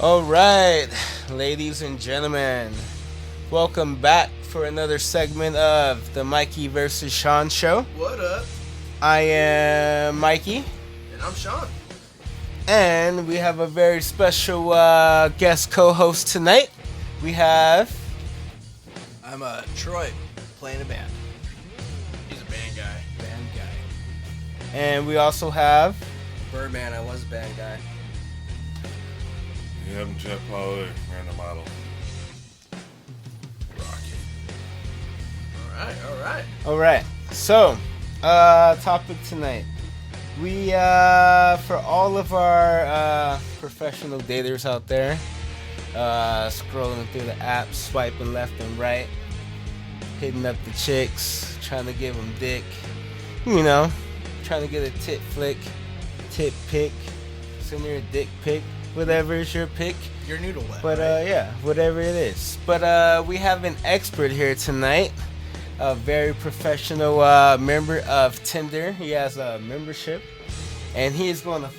All right, ladies and gentlemen, welcome back for another segment of the Mikey versus Sean show. What up? I am Mikey, And I'm Sean. and we have a very special guest co-host tonight. We have I'm Troy, playing a band. He's a band guy. band guy, and we also have Birdman, I was a band guy. Yeah, I'm Jeff Pollard, random model. Rocket. Alright. All right. So, topic tonight. We, for all of our professional daters out there, scrolling through the apps, swiping left and right, hitting up the chicks, trying to give them dick, trying to get a tit flick, tit pick, send her a dick pic, whatever is your pick. Your noodle wet. But right? yeah, whatever it is. But we have an expert here tonight, a very professional member of Tinder. He has a membership, and he is going to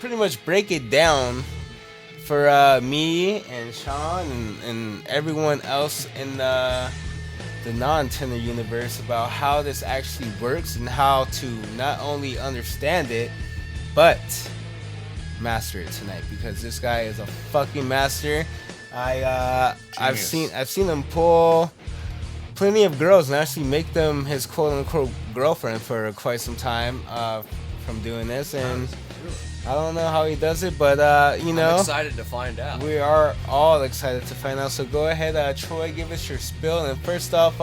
pretty much break it down for me and Sean and everyone else in the non-Tinder universe about how this actually works and how to not only understand it, but master it tonight, because this guy is a fucking master. I've seen him pull plenty of girls and actually make them his quote unquote girlfriend for quite some time from doing this, and I don't know how he does it, but I'm excited to find out. we are all excited to find out. So go ahead, Troy, give us your spill, and first off,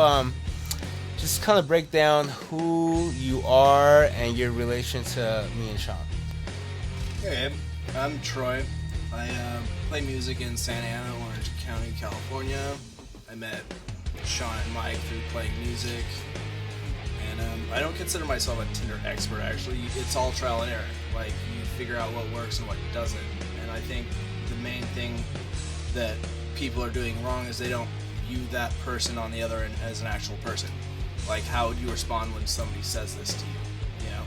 just kind of break down who you are and your relation to me and Sean. Hey, I'm Troy. I play music in Santa Ana, Orange County, California. I met Sean and Mike through playing music. And I don't consider myself a Tinder expert, actually. It's all trial and error. Like, you figure out what works and what doesn't. And I think the main thing that people are doing wrong is they don't view that person on the other end as an actual person. Like, how would you respond when somebody says this to you, you know?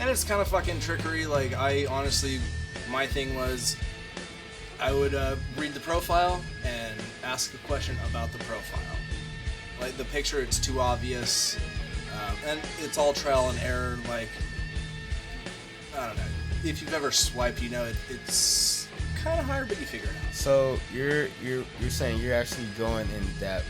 And it's kind of fucking trickery. Like, I honestly, my thing was, I would read the profile and ask a question about the profile. Like, the picture, it's too obvious, and it's all trial and error. Like, I don't know. If you've ever swiped, you know it's kind of hard, but you figure it out. So you're saying you're actually going in depth.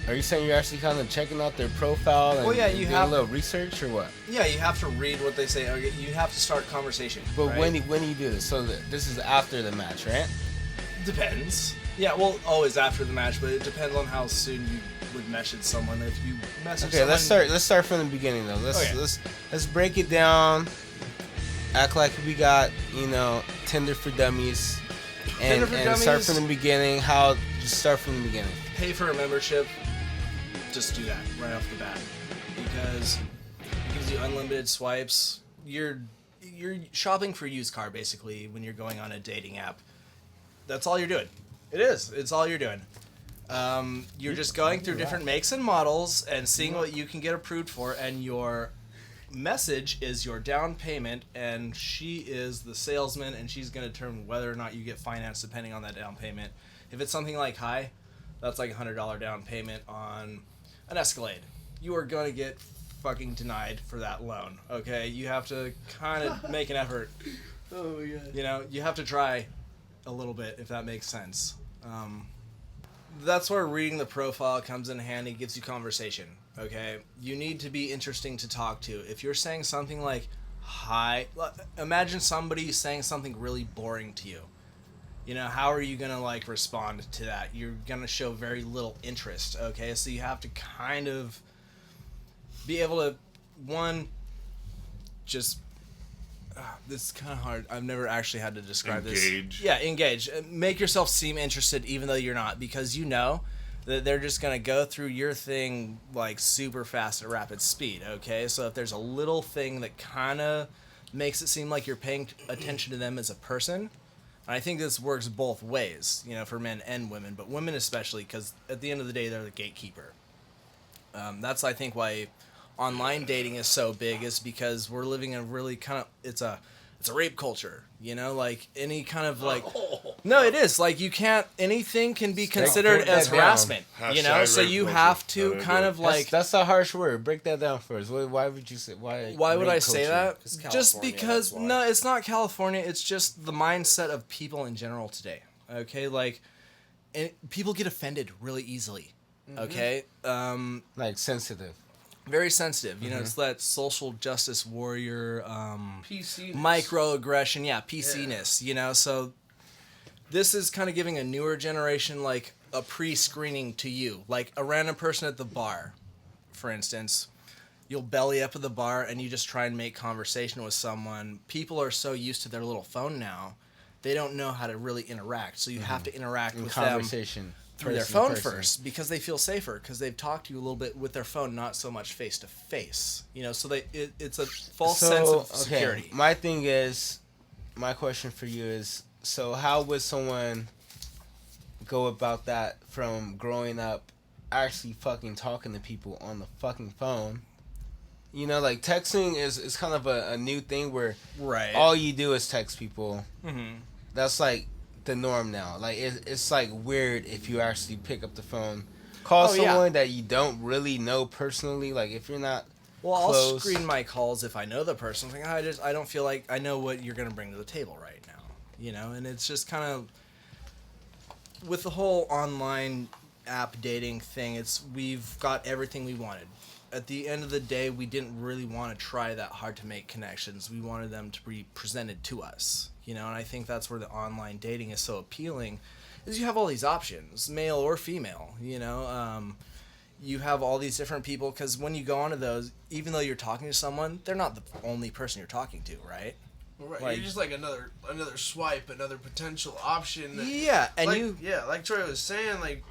Are you saying you're actually kind of checking out their profile and, Well, yeah, and you doing have- a little research or what? Yeah, you have to read what they say. Okay, you have to start conversation. But right? when do you do this? So this is after the match, right? Depends. Yeah, well, always after the match, but it depends on how soon you would message someone. If you message Okay, someone... let's start from the beginning though. Okay. Let's break it down. Act like we got Tinder for Dummies, and Tinder for and start Dummies. from the beginning. Just start from the beginning. Pay for a membership. Just do that right off the bat, because it gives you unlimited swipes. You're shopping for a used car basically when you're going on a dating app. That's all you're doing. It is. It's all you're doing. You're just going through different makes and models and seeing what you can get approved for, and your message is your down payment, and she is the salesman, and she's going to determine whether or not you get financed depending on that down payment. If it's something like high, that's like $100 down payment on an Escalade. You are going to get fucking denied for that loan, okay? You have to kind of make an effort. Oh my god. You know, you have to try a little bit, if that makes sense. That's where reading the profile comes in handy, gives you conversation, okay? You need to be interesting to talk to. If you're saying something like, hi, imagine somebody saying something really boring to you. You know, how are you going to, like, respond to that? You're going to show very little interest, okay? So you have to kind of be able to, one, just... this is kind of hard. I've never actually had to describe Engage. this. Yeah, engage. Make yourself seem interested even though you're not, because you know that they're just going to go through your thing, like, super fast at rapid speed, okay? So if there's a little thing that kind of makes it seem like you're paying attention to them as a person... I think this works both ways, for men and women, but women especially, because at the end of the day, they're the gatekeeper. That's, I think, why online dating is so big, is because we're living in a really it's a it's a rape culture, you know, like any kind of like, no, it is like you can't, anything can be considered break as that down. harassment, you know, Hashtag so rape you culture. have to That's kind good. of like, That's a harsh word. Break that down for us. Why would you say why would rape I say culture? that? 'Cause Just California, because, that's why. no, it's not California, it's just the mindset of people in general today, okay, like, people get offended really easily, okay, Like sensitive. very sensitive, you know, it's that social justice warrior, PC. microaggression, PC-ness, you know, so this is kind of giving a newer generation like a pre-screening to you, like a random person at the bar, for instance. You'll belly up at the bar and you just try and make conversation with someone. People are so used to their little phone now, they don't know how to really interact, so you have to interact with them Conversation. through their person to phone person. first, because they feel safer, because they've talked to you a little bit with their phone, not so much face to face, you know, so it's a false sense of security. My thing is, my question for you is, so how would someone go about that from growing up actually fucking talking to people on the fucking phone? You know, like texting is kind of a new thing where Right. all you do is text people. Mm-hmm. That's like the norm now. Like it's like weird if you actually pick up the phone, call Oh, yeah. someone that you don't really know personally. Like if you're not Well, I'll close. screen my calls if I know the person. Like, I don't feel like I know what you're gonna bring to the table right now, you know. And it's just kind of with the whole online app dating thing. We've got everything we wanted. At the end of the day, we didn't really want to try that hard to make connections. We wanted them to be presented to us, you know. And I think that's where the online dating is so appealing, is you have all these options, male or female, you know. You have all these different people, because when you go onto those, even though you're talking to someone, they're not the only person you're talking to, right? Right, Like- you're just like another swipe, another potential option. Yeah, and like, like Troy was saying, like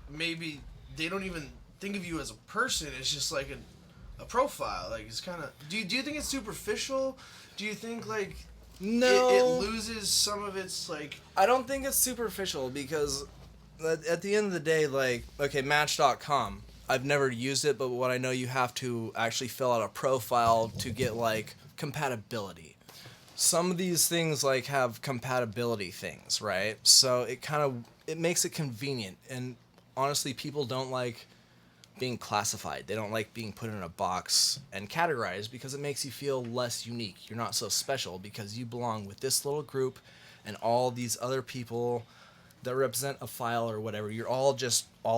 maybe they don't even think of you as a person. It's just like a profile. Like it's kind of. Do you think it's superficial? Do you think like no, it loses some of its like? I don't think it's superficial, because at the end of the day, like, okay, Match.com, I've never used it, but what I know, you have to actually fill out a profile to get like compatibility. Some of these things like have compatibility things, right? So it makes it convenient, and honestly, people don't like being classified. They don't like being put in a box and categorized, because it makes you feel less unique. You're not so special because you belong with this little group and all these other people that represent a file or whatever. You're all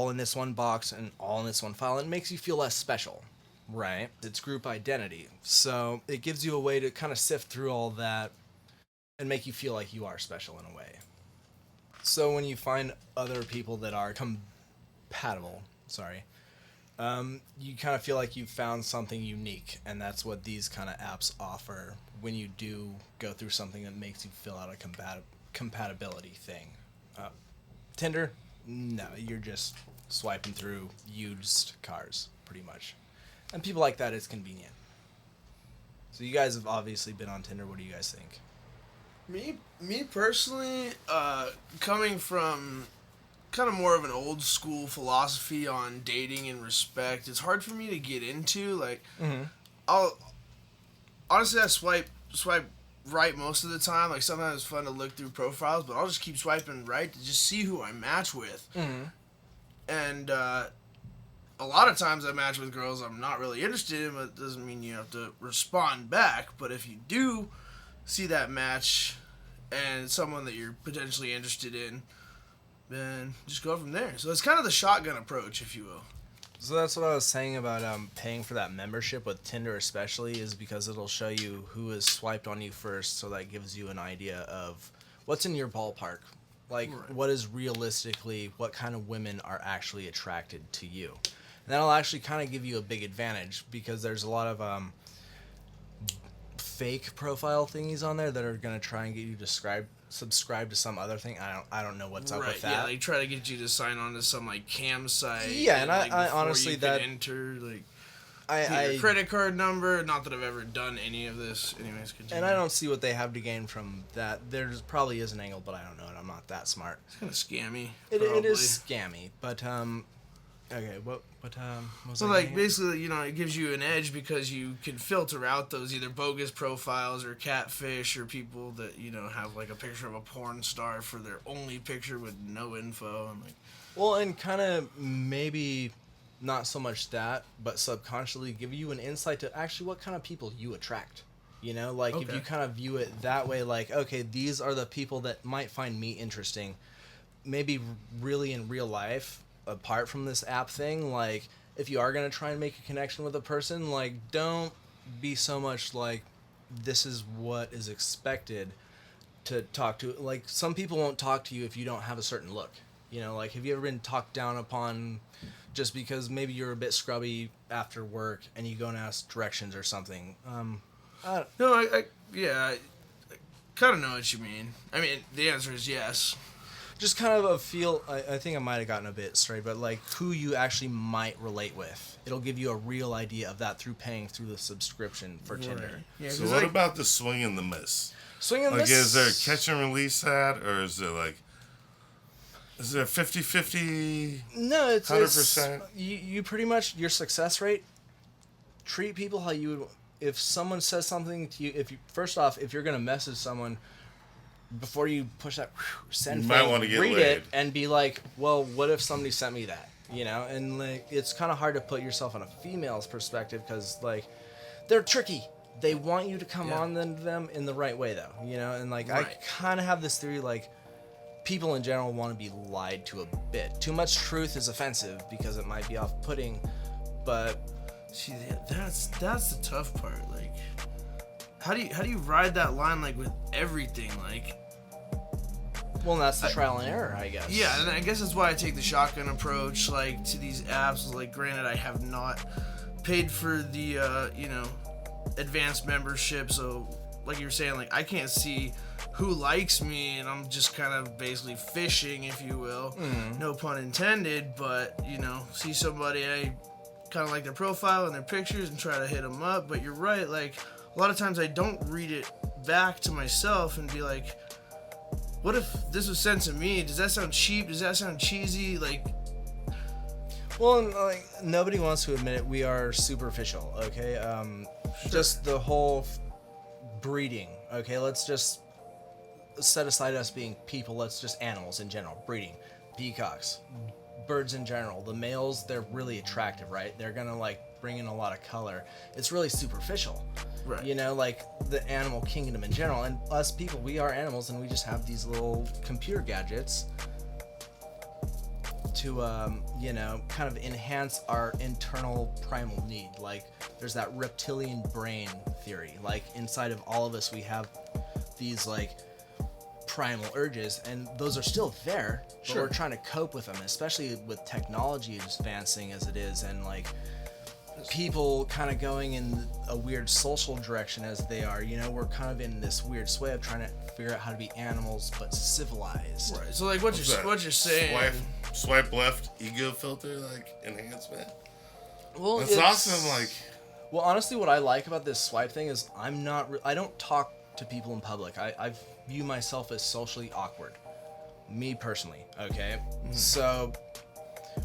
in this one box and all in this one file, and it makes you feel less special, right? It's group identity. So it gives you a way to kind of sift through all that and make you feel like you are special in a way. So when you find other people that are compatible, you kind of feel like you've found something unique, and that's what these kind of apps offer when you do go through something that makes you fill out a compatibility thing. Tinder, no, you're just swiping through used cars, pretty much. And people like that, it's convenient. So you guys have obviously been on Tinder. What do you guys think? Me personally, coming from kind of more of an old school philosophy on dating and respect, it's hard for me to get into. Like, I swipe right most of the time. Like, sometimes it's fun to look through profiles, but I'll just keep swiping right to just see who I match with. And a lot of times I match with girls I'm not really interested in, but it doesn't mean you have to respond back. But if you do see that match and it's someone that you're potentially interested in, then just go from there. So it's kind of the shotgun approach, if you will. So that's what I was saying about paying for that membership with Tinder, especially, is because it'll show you who has swiped on you first, so that gives you an idea of what's in your ballpark. Like, Right. what is realistically, what kind of women are actually attracted to you. And that'll actually kind of give you a big advantage, because there's a lot of fake profile thingies on there that are going to try and get you to subscribe to some other thing. I don't know what's up with that. Yeah, they try to get you to sign on to some like cam site. Yeah, and like, I before honestly, you that could enter like I your credit card number. Not that I've ever done any of this. Anyways, continue. and I don't see what they have to gain from that. There's probably is an angle, but I don't know it. I'm not that smart. It's kind of scammy. It probably. is scammy, but Okay, what was So I like getting at? basically, it gives you an edge because you can filter out those either bogus profiles or catfish or people that have like a picture of a porn star for their only picture with no info and like. Well, and kind of maybe not so much that, but subconsciously give you an insight to actually what kind of people you attract. Like if Okay. you kind of view it that way, like, okay, these are the people that might find me interesting. Maybe really in real life, apart from this app thing, like if you are going to try and make a connection with a person, like don't be so much like this is what is expected to talk to. Like some people won't talk to you if you don't have a certain look. Like have you ever been talked down upon just because maybe you're a bit scrubby after work and you go and ask directions or something? No, I kind of know what you mean. I mean, the answer is yes. Just kind of a feel. I think I might have gotten a bit straight, but like who you actually might relate with. It'll give you a real idea of that through paying through the subscription for Tinder. Yeah, So 'cause, what like, about the swing and the miss? Swing and Like, miss. is there a catch and release ad, or is it like, is there 50-50? No, it's 100%? You pretty much your success rate. Treat people how you would. If someone says something to you, if you're gonna message someone, before you push that send You thing, might wanna get read laid. it and be like, well, what if somebody sent me that? And like it's kind of hard to put yourself on a female's perspective because like they're tricky. They want you to come on them in the right way though, and like I Right. kind of have this theory like people in general want to be lied to a bit. Too much truth is offensive because it might be off-putting, but see, that's the tough part. Like, how do you ride that line like with everything? Like, well, that's the trial and error, I guess. yeah, and I guess that's why I take the shotgun approach, like to these apps. Like, granted, I have not paid for the advanced membership, so like you were saying, like I can't see who likes me, and I'm just kind of basically fishing, if you will. No pun intended, but see somebody I kind of like their profile and their pictures and try to hit them up. But you're right, like a lot of times I don't read it back to myself and be like, what if this was sent to me? Does that sound cheap? Does that sound cheesy? Like, well, and, like nobody wants to admit it. We are superficial, okay? Just the whole breeding, okay? Let's just set aside us being people. Let's just animals in general, breeding, peacocks, birds in general. The males, they're really attractive, right? They're gonna like bring in a lot of color. It's really superficial, right. like the animal kingdom in general. And us people, we are animals, and we just have these little computer gadgets to kind of enhance our internal primal need. Like there's that reptilian brain theory, like inside of all of us we have these like primal urges, and those are still there, but we're trying to cope with them, especially with technology advancing as it is, and like people kind of going in a weird social direction as they are. We're kind of in this weird sway of trying to figure out how to be animals but civilized. Right. So like what you're saying. Swipe left, ego filter, like enhancement. Well, That's awesome. Like, well, honestly, what I like about this swipe thing is I don't talk to people in public. I view myself as socially awkward. Me personally, okay? So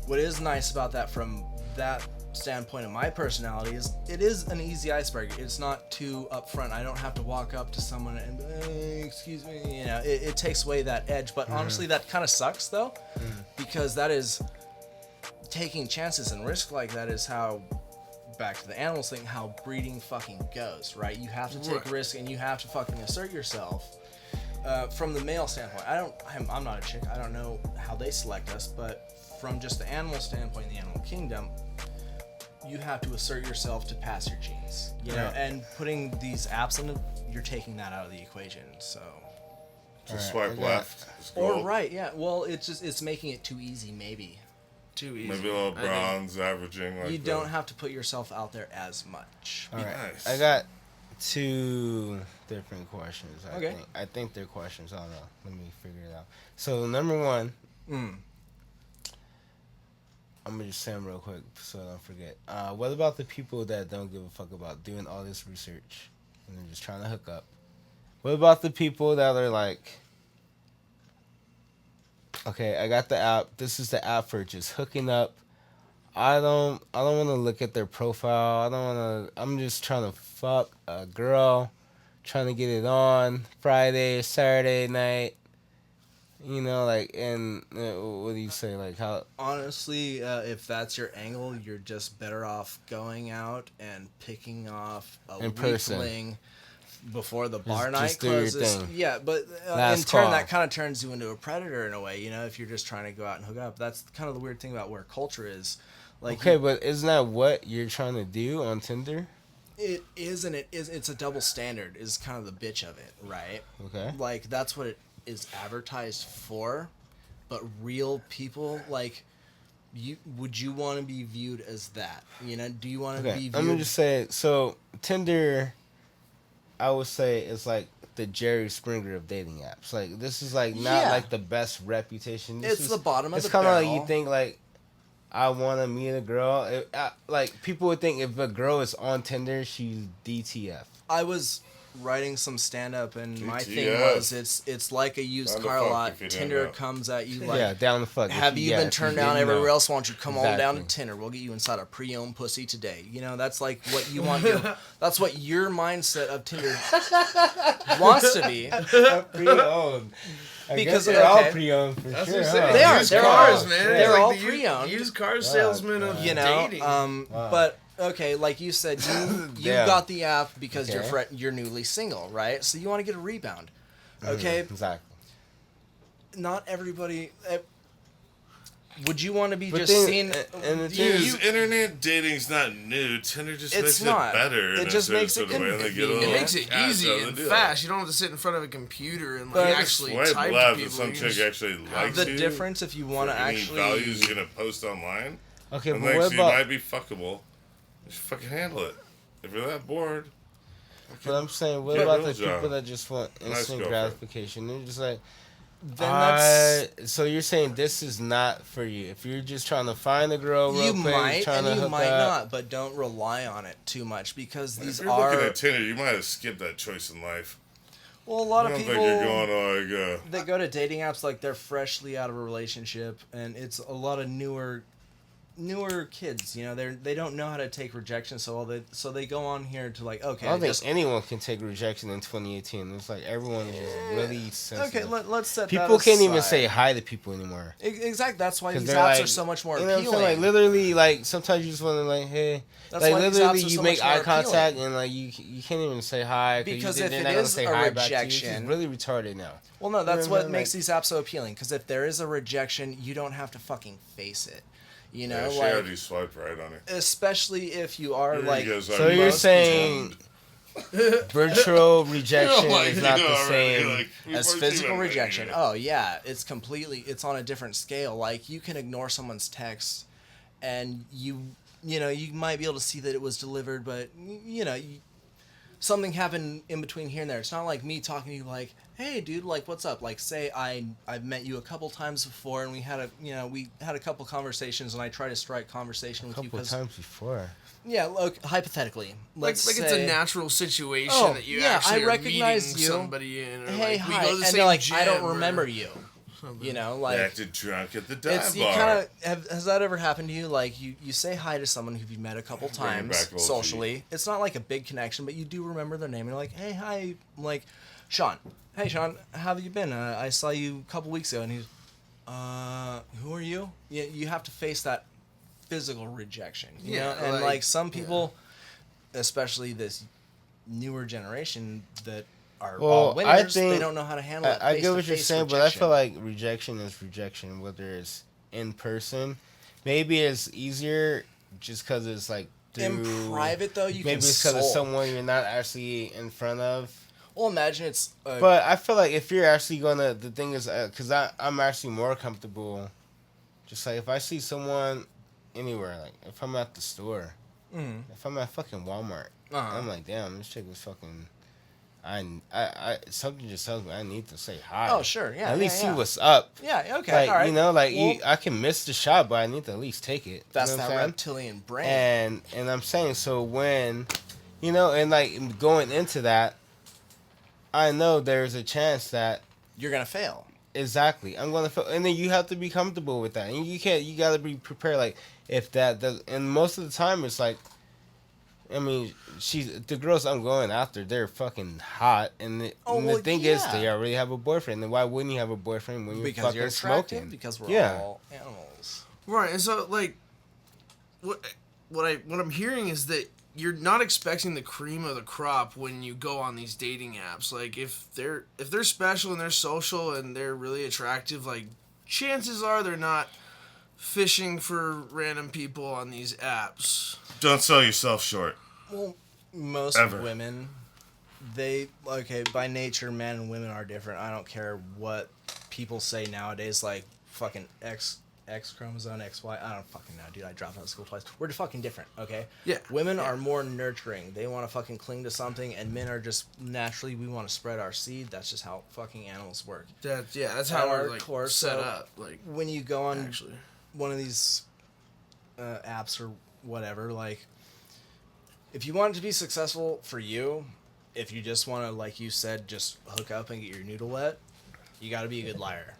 what is nice about that from that standpoint of my personality is it is an easy icebreaker. It's not too upfront. I don't have to walk up to someone and excuse me, it takes away that edge. But honestly, that kind of sucks though, because that is taking chances and risk. Like that is how, back to the animals thing, how breeding fucking goes, right? You have to take risk and you have to fucking assert yourself. From the male standpoint, I'm not a chick. I don't know how they select us, but from just the animal standpoint, in the animal kingdom, you have to assert yourself to pass your genes, and putting these apps in, you're taking that out of the equation. So, just swipe left. or right, yeah. Well, it's making it too easy, maybe. Too easy. Maybe a little bronze, averaging. Like You don't have to put yourself out there as much. All right, nice. I got two different questions. Okay. I think they're questions. I don't know. Let me figure it out. So number one, I'm gonna just say them real quick so I don't forget. What about the people that don't give a fuck about doing all this research and they're just trying to hook up? What about the people that are like, okay, I got the app. This is the app for just hooking up want to look at their profile. I don't want to. I'm just trying to fuck a girl, trying to get it on Friday, Saturday night. You know, like, and what do you say? Like, how? Honestly, if that's your angle, you're just better off going out and picking off a In person. weakling before the bar night just do your closes. thing. Yeah, but in Last turn, call. that kind of turns you into a predator in a way. You know, if you're just trying to go out and hook up, that's kind of the weird thing about where culture is. Like, Okay, but isn't that what you're trying to do on Tinder? it is, and it is. It's a double standard. Is kind of the bitch of it, right? Okay. Like that's what it is advertised for, but real people like. Would you want to be viewed as that? You know, do you want to be Okay. viewed? Let me just say it. So Tinder, I would say, is like the Jerry Springer of dating apps. Like this is like not Yeah. like the best reputation. This It's is, the bottom of it's the kind of like barrel. you think like I want to meet a girl. Like people would think if a girl is on Tinder, she's DTF. I was writing some stand up and my thing GTS. was it's like a used Down the car fuck lot. if you didn't Tinder know. comes at you like, Yeah, down the fuck. have you been turned down everywhere else? Why don't you come on down to Exactly. Tinder? We'll get you inside a pre-owned pussy today. You know, that's like what you want your that's what your mindset of Tinder wants to be. Pre-owned. I Because, guess they're all okay. pre-owned for That's sure. what I'm saying. They are. Used They're cars, all- man. they're It's like all the pre-owned. Used car salesman of You know, dating. but okay, like you said, you Yeah. got the app because Okay. you're newly single, right? So you want to get a rebound. Okay, Exactly. not everybody. Would you want to be But just then- seen? and the you- Dude, you- internet dating's not new. Tinder just It's makes not. it better. It in a just certain makes it sort of way, and they get a convenient. It little makes it cash easy out of and the deal. fast. You don't have to sit in front of a computer and But like I actually Swipe type left to if people. some You chick just- actually likes the you. difference if you want to for any actually values you're gonna post online. Okay, And but next what you about? might be fuckable. Just fucking handle it. If you're that bored, But I'm saying, what Get a about real the people job. that just want Nice instant girlfriend. gratification? They're just like, then that's so you're saying this is not for you. If you're just trying to find a girl real you quick, might trying and to you hook might up. not, but don't rely on it too much because if these you're looking are at Tinder, you might have skipped that choice in life. well a lot I of don't people think you're going like. they go to dating apps like they're freshly out of a relationship and it's a lot of newer kids, you know, they don't know how to take rejection, so they go on here to like, okay, I don't think just, anyone can take rejection in 2018. It's like everyone is just really sensitive. okay, let's set People that can't even aside. say hi to people anymore. Exactly, that's why 'Cause these they're apps like- are so much more You know what I'm appealing. saying? Like literally, like sometimes you just want to like, hey, That's like why these literally apps are you so make much more eye contact appealing. and like you can't even say hi Because they're if it not gonna is say a hi back to you. It's just rejection- really retarded now. Well, no, that's You know what what I'm makes saying? these apps so appealing. Because if there is a rejection, you don't have to fucking face it. You know, Yeah, she like already swiped right on it. especially if you are Here like. he goes, So I'm you're most saying virtual rejection like, is not you the know already, same. like, we've As already physical seen that, rejection, yeah. oh yeah, it's on a different scale. Like you can ignore someone's text, and you know you might be able to see that it was delivered, but you know something happened in between here and there. It's not like me talking to you like, hey dude, like what's up? Like say I've met you a couple times before, and we had a couple conversations, and I try to strike conversation with A you couple because times before. yeah, look, hypothetically, Like let's it's a say- natural situation Oh, that you yeah, actually I are recognize meeting you. somebody in. Or Hey, like, we hi, go to the and same they're like, gym I don't or remember you. something. You know, They like acted drunk at the dive it's you bar. kind of has that ever happened to you? Like you say hi to someone who you've met a couple Bring it times back, old socially. It's not like a big connection, but you do remember their name. And you're like, hey, hi, I'm like Sean. Hey, Sean, how have you been? I saw you a couple weeks ago, and he's, who are you? You have to face that physical rejection. You know, and like some people, especially this newer generation that are all Well, I winners, they think- don't know how to handle it. I get what you're face-to-face saying, but I feel rejection. like rejection is rejection, whether it's in person. Maybe it's easier just because it's like in through. private though, you Maybe can it's because it's sulk. someone you're not actually in front of. Well, imagine it's. But I feel like if you're actually gonna, the thing is, because I'm actually more comfortable. Just like if I see someone anywhere, like if I'm at the store, if I'm at fucking Walmart, Uh-huh. I'm like, damn, this chick was fucking. I something just tells me I need to say hi. Oh, sure, yeah, At least yeah, yeah. see what's up. Yeah. Okay. Like all right. you know, like Well, I can miss the shot, but I need to at least take it. that's you know that what I'm saying? reptilian brain. And I'm saying, so when, you know, and like going into that, I know there's a chance that You're gonna fail. exactly. I'm gonna feel, and then you have to be comfortable with that, and you can't. You gotta be prepared. Like if that does, and most of the time it's like, I mean, the girls I'm going after. They're fucking hot, and the thing is, they already have a boyfriend. Then why wouldn't you have a boyfriend when you're because fucking you're attractive, smoking? because we're all animals. Right, and so like, what I'm hearing is that you're not expecting the cream of the crop when you go on these dating apps. Like if they're special and they're social and they're really attractive, like chances are they're not fishing for random people on these apps. Don't sell yourself short. Well, most women, by nature, men and women are different. I don't care what people say nowadays, like fucking X chromosome, XY. I don't fucking know, dude. I dropped out of school twice. We're fucking different, okay? Yeah. Women are more nurturing. They want to fucking cling to something, and men are just naturally, we want to spread our seed. That's just how fucking animals work. That's how we're like set up. Like when you go on one of these apps or whatever, like if you want it to be successful for you, if you just want to, like you said, just hook up and get your noodle wet, you got to be a good liar.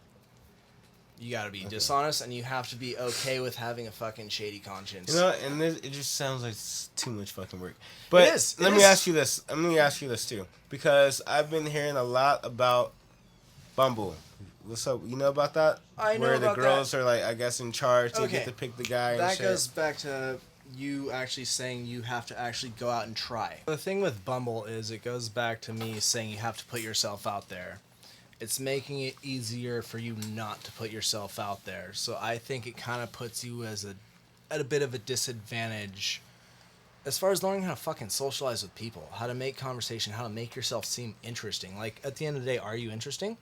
You got to be dishonest, and you have to be okay with having a fucking shady conscience. You know, and it just sounds like it's too much fucking work. But it is. Let me ask you this. Let me ask you this too, because I've been hearing a lot about Bumble. What's up? You know about that? I know where about the girls that. are like, I guess, in charge. They Okay. get to pick the guy. That and shit. goes back to you actually saying you have to actually go out and try. The thing with Bumble is it goes back to me saying you have to put yourself out there. It's making it easier for you not to put yourself out there. So I think it kind of puts you at a bit of a disadvantage as far as learning how to fucking socialize with people, how to make conversation, how to make yourself seem interesting. Like, at the end of the day, are you interesting?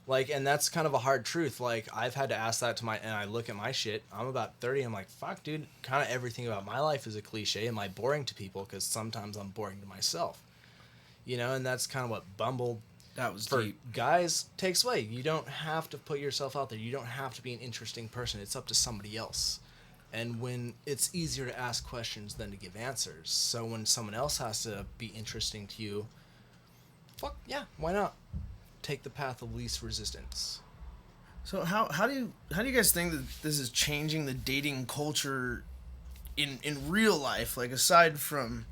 Like, and that's kind of a hard truth. Like, I've had to ask that to and I look at my shit. I'm about 30. I'm like, fuck, dude. Kind of everything about my life is a cliche. Am I boring to people? Because sometimes I'm boring to myself. You know, and that's kind of what Bumble, for deep. Guys, takes away. You don't have to put yourself out there. You don't have to be an interesting person. It's up to somebody else. And when it's easier to ask questions than to give answers. So when someone else has to be interesting to you, fuck, yeah, why not? Take the path of least resistance. So how do you guys think that this is changing the dating culture in real life? Like, aside from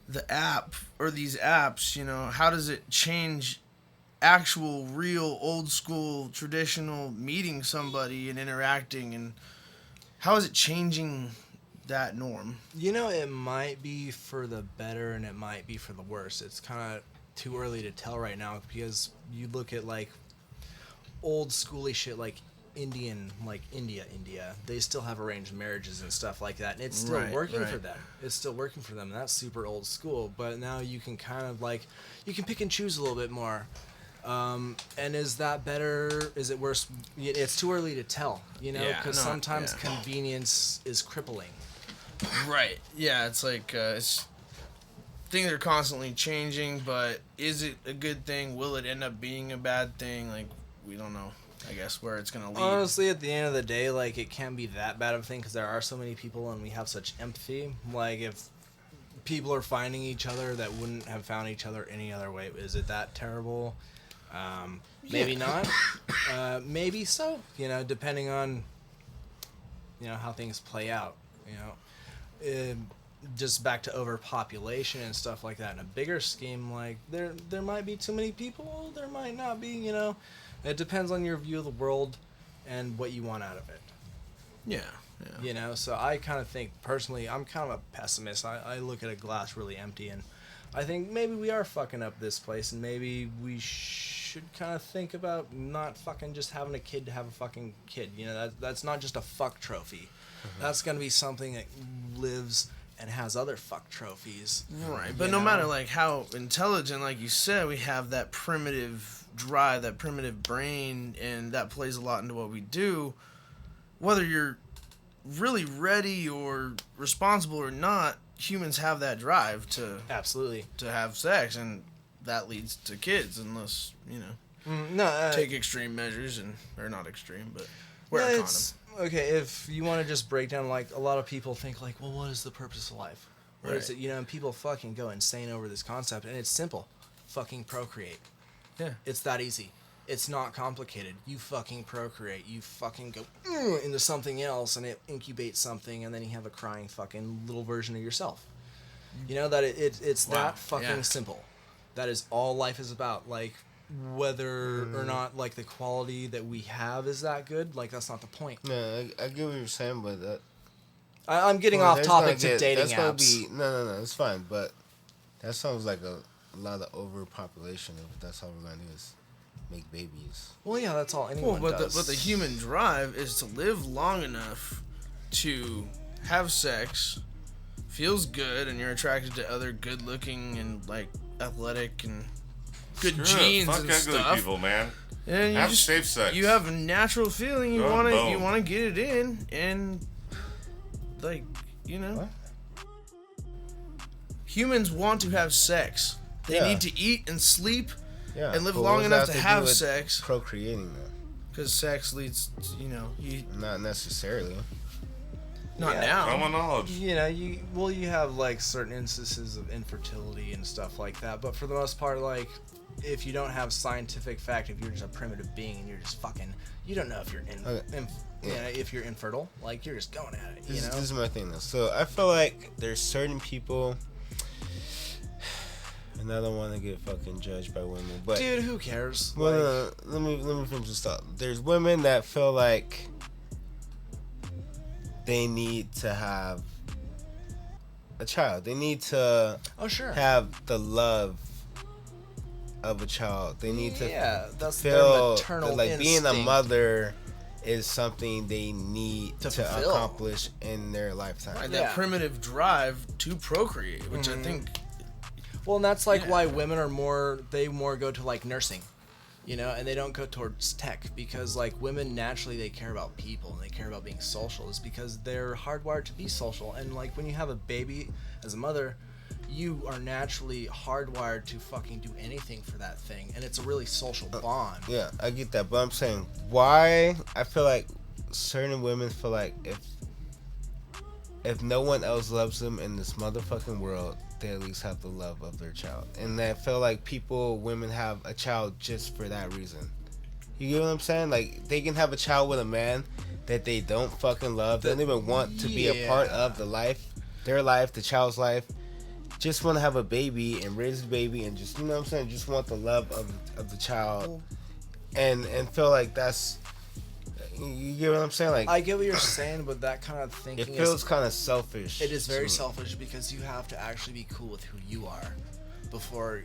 the app or these apps, you know, how does it change actual, real, old school, traditional meeting somebody and interacting, and how is it changing that norm? You know, it might be for the better and it might be for the worse. It's kind of too early to tell right now, because you look at like old schooly shit like India, they still have arranged marriages and stuff like that, and it's still working for them. It's still working for them, and that's super old school. But now you can kind of like, you can pick and choose a little bit more. And is that better? Is it worse? It's too early to tell, you know, because sometimes convenience is crippling. Right. Yeah, it's like things are constantly changing, but is it a good thing? Will it end up being a bad thing? Like, we don't know, I guess, where it's going to lead. Honestly, at the end of the day, like, it can't be that bad of a thing, because there are so many people and we have such empathy. Like, if people are finding each other that wouldn't have found each other any other way, is it that terrible? Maybe not. Maybe so, you know, depending on, you know, how things play out, you know. Just back to overpopulation and stuff like that. In a bigger scheme, like, there might be too many people, there might not be, you know. It depends on your view of the world and what you want out of it. Yeah. You know, so I kind of think, personally, I'm kind of a pessimist. I look at a glass really empty, and I think maybe we are fucking up this place, and maybe we should kind of think about not fucking just having a kid to have a fucking kid. You know, that's not just a fuck trophy. Mm-hmm. That's going to be something that lives and has other fuck trophies. Right, but no matter, like, how intelligent, like you said, we have that primitive drive, that primitive brain, and that plays a lot into what we do. Whether you're really ready or responsible or not, humans have that drive to have sex, and that leads to kids, unless, you know, take extreme measures, or not extreme, but wear a condom. Okay, if you want to just break down, like, a lot of people think, like, well, what is the purpose of life? What is it? You know, and people fucking go insane over this concept, and it's simple. Fucking procreate. Yeah. It's that easy. It's not complicated. You fucking procreate. You fucking go into something else, and it incubates something, and then you have a crying fucking little version of yourself. You know that it's Wow, that fucking yeah. simple. That is all life is about. Like, whether or not like the quality that we have is that good, like that's not the point. No, I get what you're saying, but that. I'm getting Well, off there's topic gonna to get- dating that's gonna apps. Be, no, it's fine. But that sounds like a lot of overpopulation. If that's all we're gonna do is make babies. Well, yeah, that's all Well, anyone but does. the human drive is to live long enough to have sex, feels good, and you're attracted to other good-looking and like athletic and good Screw it. genes Fuck and ugly stuff. people, man. And you Have just safe sex. you have a natural feeling you Go want to boom. get it in, and like What? humans want to have sex. They Yeah. need to eat and sleep Yeah, and live but long what does enough that to do have with sex, Procreating, though. because sex leads to, you Not necessarily. not Yeah. now. Common knowledge. you have like certain instances of infertility and stuff like that, but for the most part, like if you don't have scientific fact, if you're just a primitive being and you're just fucking, you don't know if you're Okay. if you're infertile, like you're just going at it, This is my thing, though. So I feel like there's certain people, and I don't want to get fucking judged by women, but Dude, who cares? well, Like, let me finish this thought. There's women that feel like they need to have a child. They need to oh sure, have the love of a child. They need to yeah, that's their feel maternal that, like, being a instinct. mother is something they need To to fulfill. accomplish in their lifetime. Right, Yeah. that primitive drive to procreate, which Mm-hmm. I think Well, and that's like Yeah. why women are more go to like nursing, and they don't go towards tech, because like women naturally they care about people and they care about being social, is because they're hardwired to be social. And like when you have a baby as a mother, you are naturally hardwired to fucking do anything for that thing, and it's a really social bond. Yeah, I get that, but I'm saying why I feel like certain women feel like if no one else loves them in this motherfucking world, they at least have the love of their child. And I feel like women have a child just for that reason. You get what I'm saying? Like, they can have a child with a man that they don't fucking love. They don't even want to be a part of their life, the child's life. Just want to have a baby and raise the baby and just, you know what I'm saying? Just want the love of the child. And feel like that's, you get what I'm saying? Like, I get what you're saying, but that kind of thinking it feels is kind of selfish. it is to very me. selfish, because you have to actually be cool with who you are before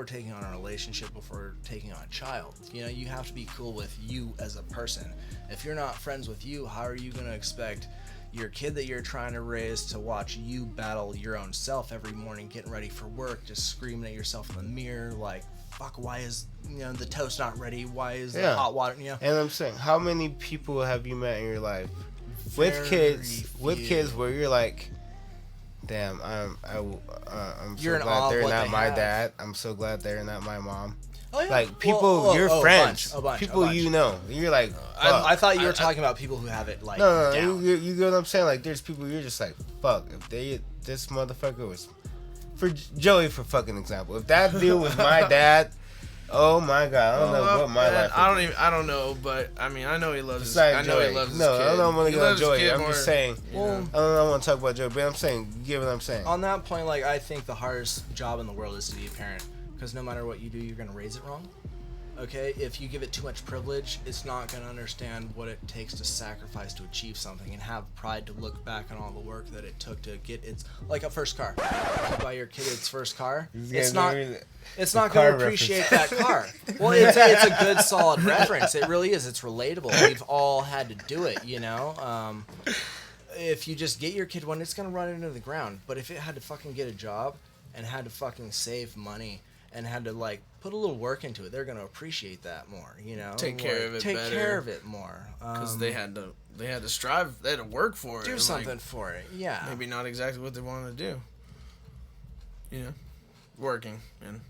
taking on a relationship, before taking on a child. You have to be cool with you as a person. If you're not friends with you, how are you going to expect your kid that you're trying to raise to watch you battle your own self every morning, getting ready for work, just screaming at yourself in the mirror like, fuck, why is the toast not ready, why is the hot water, And I'm saying, how many people have you met in your life with Very kids few. where you're like, damn, I'm You're so in awe glad of they're what not they my have. dad. I'm so glad they're not my mom. Oh, yeah. Like, people, Well, your a friends, bunch. people you know. You're like, I fuck. thought you were talking about people who have it like No, down. you get what I'm saying? Like, there's people you're just like, fuck, if this motherfucker was, for Joey, for fucking example, if that deal was my dad, oh my god, I don't know what my life would be. I don't know, but I mean, I know he loves. Besides I know Joey. he loves his No, kid. I don't want to He go on loves his Joey. kid I'm more, just saying. you Well, know. I don't want to talk about Joey, but I'm saying, you get what I'm saying. On that point, like, I think the hardest job in the world is to be a parent, because no matter what you do, you're gonna raise it wrong. Okay, if you give it too much privilege, it's not gonna understand what it takes to sacrifice to achieve something, and have pride to look back on all the work that it took to get its, like a first car. You buy your kid its first car, it's not car gonna appreciate that car. Well, it's a good solid reference. It really is. It's relatable. We've all had to do it, if you just get your kid one, it's gonna run into the ground. But if it had to fucking get a job and had to fucking save money and had to like put a little work into it, they're gonna appreciate that more. Take care of it Take better. care of it more. Because they had to strive, they had to work for it. do and, something like, for it. Yeah. maybe not exactly what they wanted to do. Working and.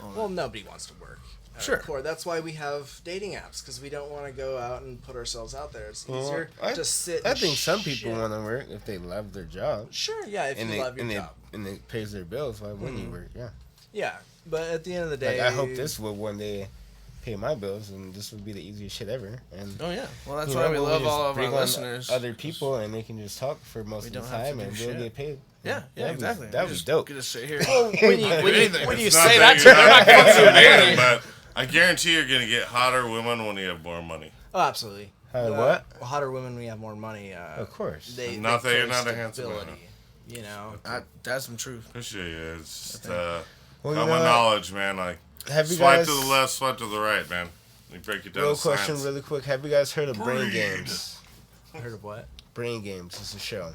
all Well, that. nobody wants to work. Sure. Core. That's why we have dating apps, because we don't want to go out and put ourselves out there. It's easier to sit. I and think some people shit. want to work if they love their job. Sure, yeah, if and you they, love your and job. They, and it pays their bills. Why wouldn't you work? Yeah. Yeah, but at the end of the day, Like, I hope this will one day pay my bills, and this would be the easiest shit ever. And Oh yeah. Well, that's you why know, we we'll love just all of our bring on listeners. other people, and they can just talk for most of the don't have to time, do and shit. we'll get paid. Yeah, That'd exactly. That would be Just dope. Get to sit here. When you It's not say that, you're they're not getting going to paid, marry. but I guarantee you're gonna get hotter women when you have more money. Oh, absolutely. What? Hotter women when you have more money. Of course. Not that you're crave not a handsome man. stability, you know. That's some truth. Appreciate you. It's just Well, you common know what? knowledge, man. Like Have you swipe guys? to the left, swipe to the right, man. You break it down. Real to question, science. really quick. Have you guys heard of Brain Games? Heard of what? Brain Games is a show.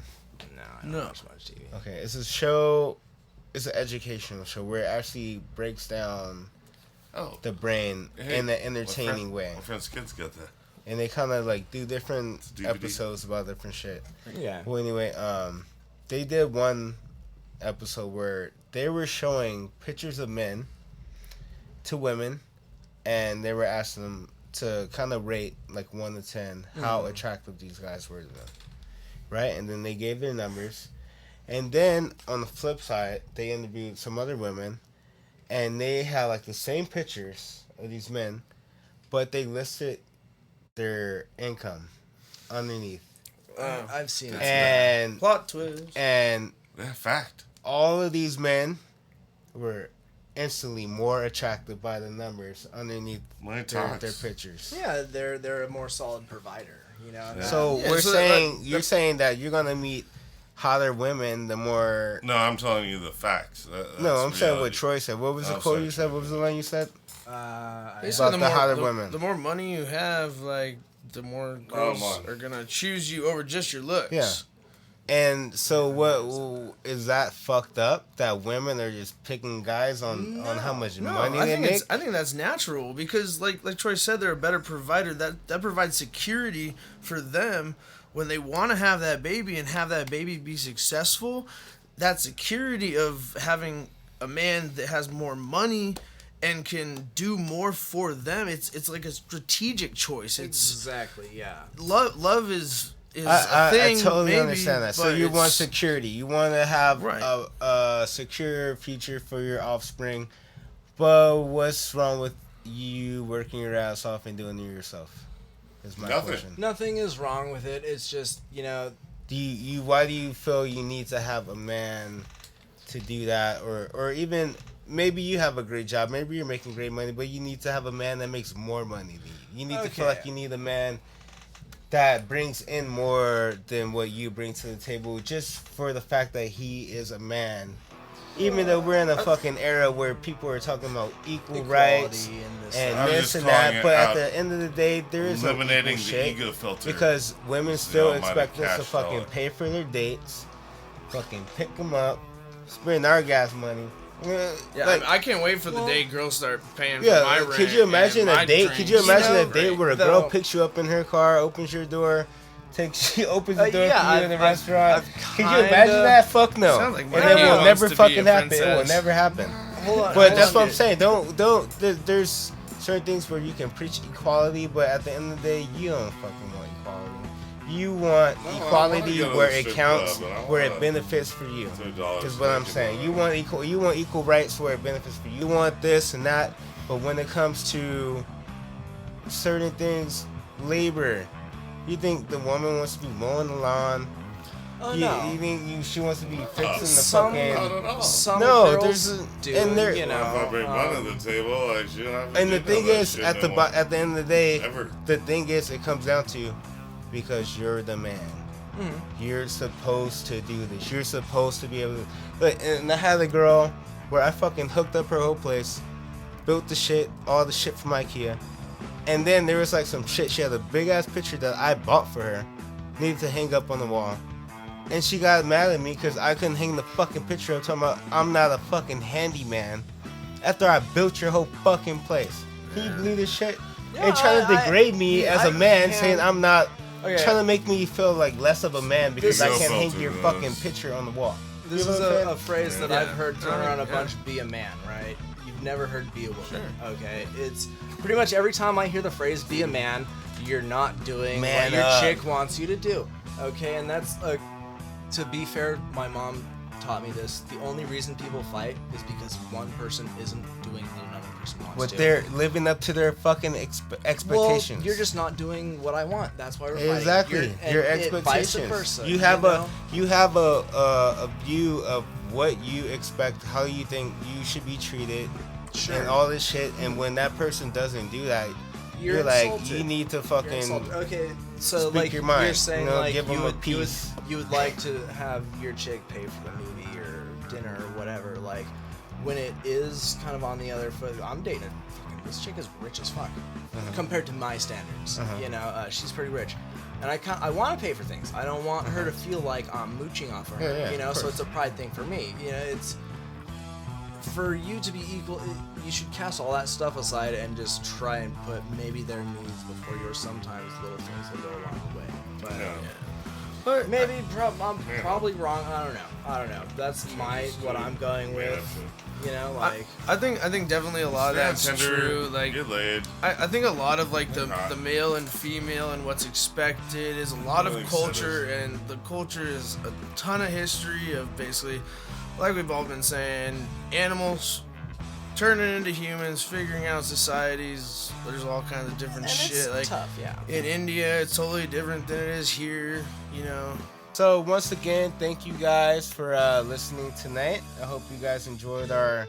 No, I don't No. watch much TV. Okay, it's a show. It's an educational show where it actually breaks down Oh, the brain hey, in an entertaining way, My friend's kids got that. and they kind of like do different It's a DVD. episodes about different shit. Yeah. Well, anyway, they did one episode where they were showing pictures of men to women, and they were asking them to kind of rate like 1 to 10 how attractive these guys were to them, right? And then they gave their numbers, and then on the flip side, they interviewed some other women, and they had like the same pictures of these men, but they listed their income underneath, I've seen it. and Plot twist. and Yeah, fact. all of these men were instantly more attractive by the numbers underneath Money their talks. pictures. Yeah, they're a more solid provider, you know. Yeah. So Yeah, we're so saying that- you're saying that you're gonna meet hotter women the more. No, I'm telling you the facts. No, I'm that's saying what reality. Troy said. What was the Oh, quote sorry, you said? Troy. What was the line you said? Basically, About the hotter women. The more money you have, like, the more girls man. are gonna choose you over just your looks. Yeah. And so what is that fucked up? That women are just picking guys on how much No, money I they think make? I think that's natural because, like Troy said, they're a better provider. That provides security for them when they want to have that baby and have that baby be successful. That security of having a man that has more money and can do more for them. It's like a strategic choice. It's Exactly, yeah. love is a thing. I totally maybe, understand that. So but you want it's- security. You want to have Right. a secure future for your offspring. But what's wrong with you working your ass off and doing it yourself? Is my Nothing. question. Nothing is wrong with it. It's just, you know, Why do you feel you need to have a man to do that, or even maybe you have a great job, maybe you're making great money, but you need to have a man that makes more money than you. You need to feel Okay. like you need a man that brings in more than what you bring to the table, just for the fact that he is a man. Even though we're in a fucking era where people are talking about equal rights equality and this. and I'm this just and calling that, it but at out. the end of the day, there is no Eliminating equal the shit ego filter. because women the still almighty expect us to cash fucking dollar. pay for their dates, fucking pick them up, spend our gas money. Yeah, Like, I can't wait for the day girls start paying for my yeah, rent. could you imagine and a my date? Could you drinks. imagine know, a date right? where a girl Though- picks you up in her car, opens your door, she opens the door yeah, for you in the I've- restaurant? I've Could you imagine kinda- that? Fuck no. Sounds like And Mikey it will wants never to be fucking a happen. It will princess. never happen. Hold on, But hold that's on, what I'm dude. saying. There's certain things where you can preach equality, but at the end of the day, you don't fucking want equality. You want No, I equality wanna go to where the it strip counts, club, but I where it wanna- benefits for you. $2 Is what I'm for saying. chicken. You want equal rights where it benefits for you. You want this and that, but when it comes to certain things, labor, you think the woman wants to be mowing the lawn? Oh, you, no. you think she wants to be fixing the Some- fucking? Not at all. Some No, girls there's a- do, and there- you know. If I bring money to the table, like, she don't have to And the do thing none of that is, shit at no the more. at the end of the day, Ever. the thing is, it comes down to because you're the man. Mm-hmm. You're supposed to do this. You're supposed to be able to. But and I had a girl where I fucking hooked up her whole place, built the shit, all the shit from IKEA, and then there was like some shit. She had a big ass picture that I bought for her, needed to hang up on the wall, and she got mad at me because I couldn't hang the fucking picture up. Talking about I'm not a fucking handyman. After I built your whole fucking place, can you believe this shit? Yeah, And trying to degrade me as a man, saying I'm not. Okay. Trying to make me feel like less of a man because This I is- can't hang filter your those. fucking picture on the wall. This You know is what I'm saying? a phrase that Yeah. I've heard thrown around a Yeah. bunch. Be a man, right? You've never heard be a woman. Sure. Okay, it's pretty much every time I hear the phrase "be a man," you're not doing Man what your up. chick wants you to do. Okay, and that's to be fair, my mom taught me this. The only reason people fight is because one person isn't doing what another person wants What to. they're living up to their fucking expectations. Well, you're just not doing what I want. That's why we're fighting. Exactly. Your expectations. Vice versa, you have know? a view of what you expect, how you think you should be treated, and all this shit. And when that person doesn't do that, you're like, insulted. you need to You're fucking insulted. Okay, so speak like your mind. you're saying, you know, like give them a piece. you would like to have your chick pay for the movie or dinner or whatever. Like when it is kind of on the other foot, I'm dating this chick is rich as fuck compared to my standards. You know, she's pretty rich, and I want to pay for things. I don't want her to feel like I'm mooching off of her. Yeah, you know, of so course. it's a pride thing for me. You know, it's for you to be equal. You should cast all that stuff aside and just try and put maybe their needs before yours. Sometimes little things will go a long way. But But maybe I'm probably wrong. I don't know. That's what I'm going with. You know, like I think definitely a lot of that's true. Like get laid. I think a lot of like the male and female and what's expected is a lot of Really culture, and the culture is a ton of history of basically, like we've all been saying, animals turning into humans, figuring out societies. There's all kinds of different and shit. it's Like tough, yeah. in India, it's totally different than it is here. You know. So once again, thank you guys for listening tonight. I hope you guys enjoyed our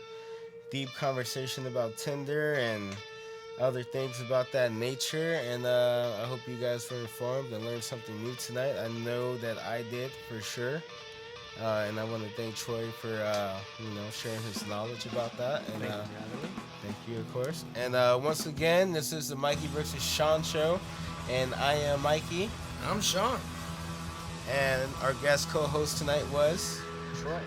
deep conversation about Tinder and other things about that nature. And I hope you guys were informed and learned something new tonight. I know that I did for sure. And I want to thank Troy for sharing his knowledge about that. And thank you, of course. And once again, this is the Mikey versus Sean show, and I am Mikey. I'm Sean. And our guest co-host tonight was Troy.